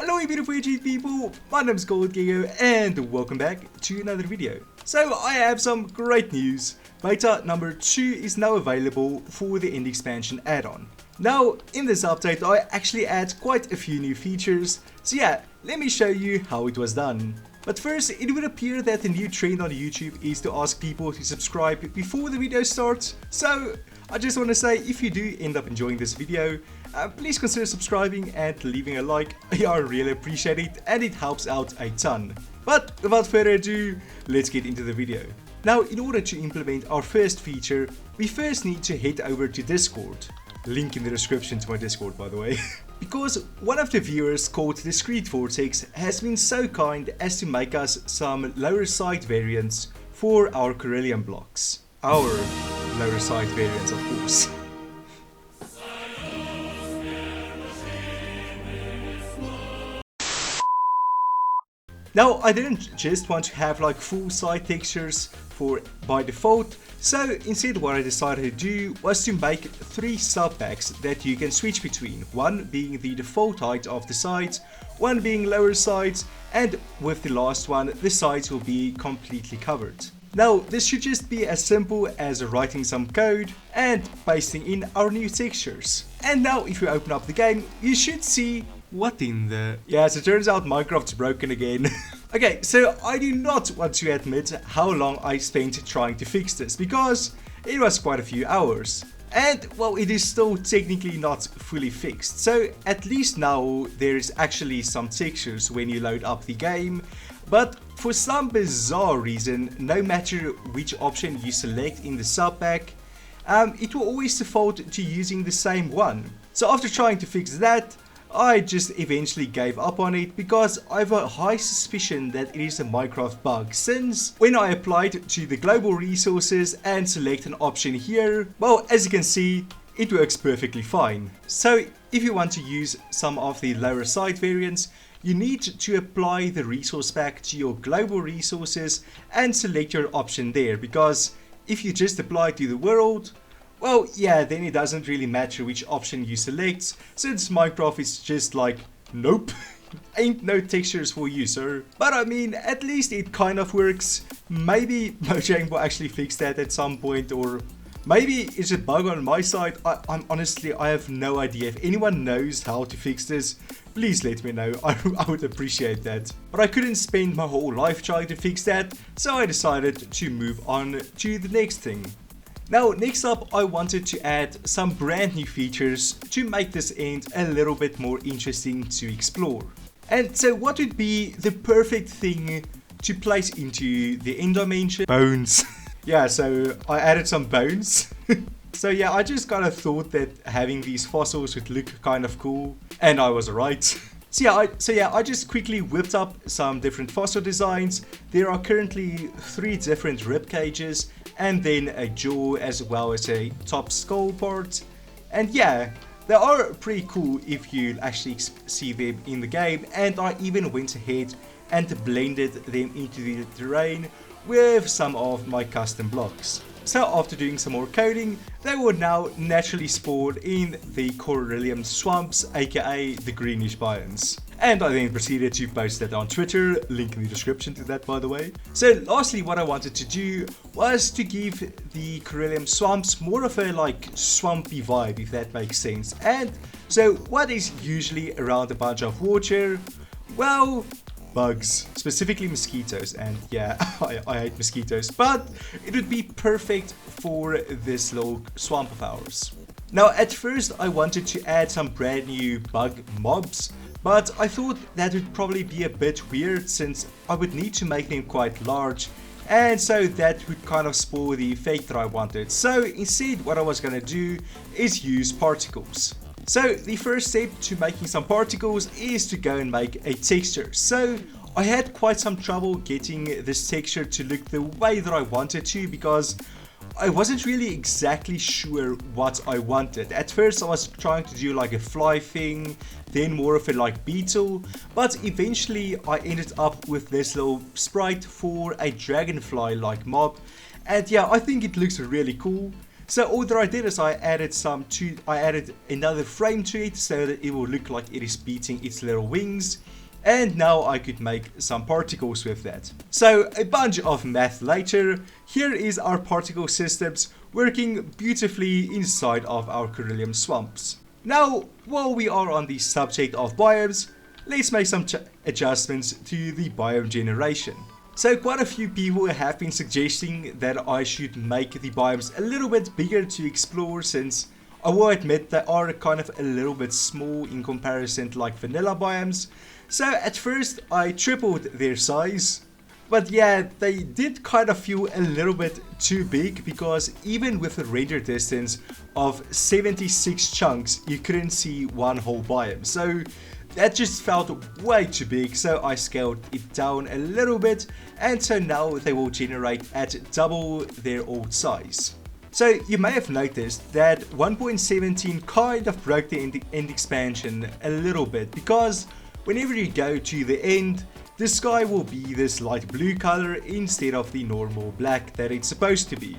Hello you beautiful YouTube people, my name is Goggled Gecko and welcome back to another video. So I have some great news. Beta number 2 is now available for the end expansion add-on. Now in this update I actually add quite a few new features, so yeah, let me show you how it was done. But first, it would appear that the new trend on YouTube is to ask people to subscribe before the video starts. So I just want to say, if you do end up enjoying this video, please consider subscribing and leaving a like. I really appreciate it and it helps out a ton. But without further ado, let's get into the video. Now, in order to implement our first feature, we first need to head over to Discord. Link in the description to my Discord, by the way. Because one of the viewers called Discreet Vortex has been so kind as to make us some lower side variants for our Chorillium blocks. Our lower side variants, of course. Now, I didn't just want to have like full side textures by default, so instead what I decided to do was to make 3 sub packs that you can switch between, one being the default height of the sides, one being lower sides, and with the last one the sides will be completely covered. Now this should just be as simple as writing some code and pasting in our new textures. And now if you open up the game, you should see what in the... Yeah, so it turns out Minecraft's broken again. Okay, so I do not want to admit how long I spent trying to fix this, because it was quite a few hours. And, well, it is still technically not fully fixed. So, at least now there is actually some textures when you load up the game. But for some bizarre reason, no matter which option you select in the sub pack, it will always default to using the same one. So after trying to fix that, I just eventually gave up on it because I have a high suspicion that it is a Minecraft bug, since when I applied to the global resources and select an option here, well, as you can see, it works perfectly fine. So if you want to use some of the lower side variants, you need to apply the resource pack to your global resources and select your option there, because if you just apply to the world, well, yeah, then it doesn't really matter which option you select, since Minecraft is just like, nope, ain't no textures for you, sir. But I mean, at least it kind of works. Maybe Mojang will actually fix that at some point, or maybe it's a bug on my side. I'm honestly, I have no idea. If anyone knows how to fix this, please let me know. I would appreciate that. But I couldn't spend my whole life trying to fix that, so I decided to move on to the next thing. Now, next up, I wanted to add some brand new features to make this end a little bit more interesting to explore. And so what would be the perfect thing to place into the end dimension? Bones. Yeah, so I added some bones. So yeah, I just kind of thought that having these fossils would look kind of cool, and I was right. So yeah, I just quickly whipped up some different fossil designs. There are currently 3 different rib cages, and then a jaw as well as a top skull part. And yeah, they are pretty cool if you actually see them in the game, and I even went ahead and blended them into the terrain with some of my custom blocks. So after doing some more coding, they will now naturally spawn in the Chorillium swamps, aka the greenish biomes. And I then proceeded to post that on Twitter, link in the description to that, by the way. So lastly, what I wanted to do was to give the Chorillium swamps more of a like swampy vibe, if that makes sense. And so what is usually around a bunch of water? Well, bugs, specifically mosquitoes, and yeah, I hate mosquitoes, but it would be perfect for this little swamp of ours. Now, at first I wanted to add some brand new bug mobs, but I thought that would probably be a bit weird since I would need to make them quite large, and so that would kind of spoil the effect that I wanted. So instead, what I was gonna do is use particles. So the first step to making some particles is to go and make a texture. So I had quite some trouble getting this texture to look the way that I wanted to, because I wasn't really exactly sure what I wanted. At first I was trying to do like a fly thing, then more of a like beetle, but eventually I ended up with this little sprite for a dragonfly like mob. And yeah, I think it looks really cool. So all that I did is I added another frame to it so that it will look like it is beating its little wings. And now I could make some particles with that. So a bunch of math later, here is our particle systems working beautifully inside of our Chorillium swamps. Now, while we are on the subject of biomes, let's make some adjustments to the Biome Generation. So quite a few people have been suggesting that I should make the biomes a little bit bigger to explore, since I will admit they are kind of a little bit small in comparison to like vanilla biomes. So at first I tripled their size, but yeah, they did kind of feel a little bit too big, because even with a render distance of 76 chunks you couldn't see one whole biome. So that just felt way too big, so I scaled it down a little bit, and so now they will generate at double their old size. So you may have noticed that 1.17 kind of broke the end expansion a little bit, because whenever you go to the end, the sky will be this light blue color instead of the normal black that it's supposed to be.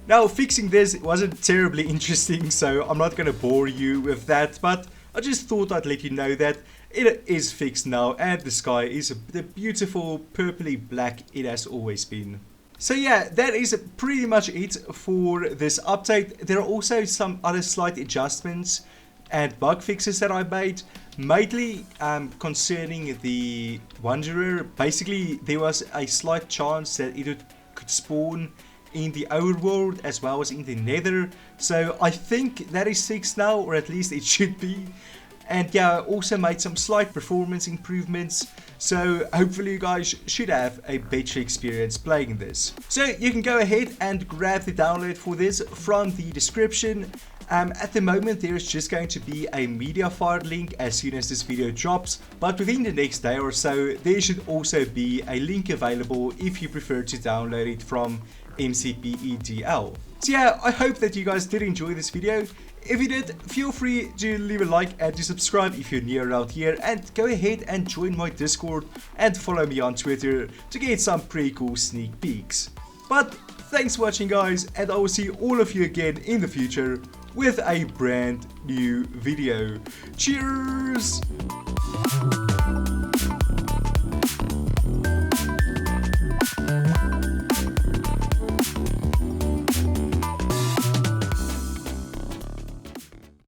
Now fixing this wasn't terribly interesting, so I'm not gonna bore you with that, but I just thought I'd let you know that it is fixed now and the sky is the beautiful purpley black it has always been. So yeah, that is pretty much it for this update. There are also some other slight adjustments and bug fixes that I made, mainly concerning the Wanderer. Basically, there was a slight chance that it could spawn in the overworld as well as in the nether. So I think that is fixed now, or at least it should be. And yeah, I also made some slight performance improvements, so hopefully you guys should have a better experience playing this. So you can go ahead and grab the download for this from the description. At the moment there is just going to be a media file link as soon as this video drops, but within the next day or so there should also be a link available if you prefer to download it from MCPE DL. So yeah, I hope that you guys did enjoy this video. If you did, feel free to leave a like and to subscribe if you're new around here, and go ahead and join my Discord and follow me on Twitter to get some pretty cool sneak peeks. But thanks for watching guys, and I will see all of you again in the future with a brand new video. Cheers!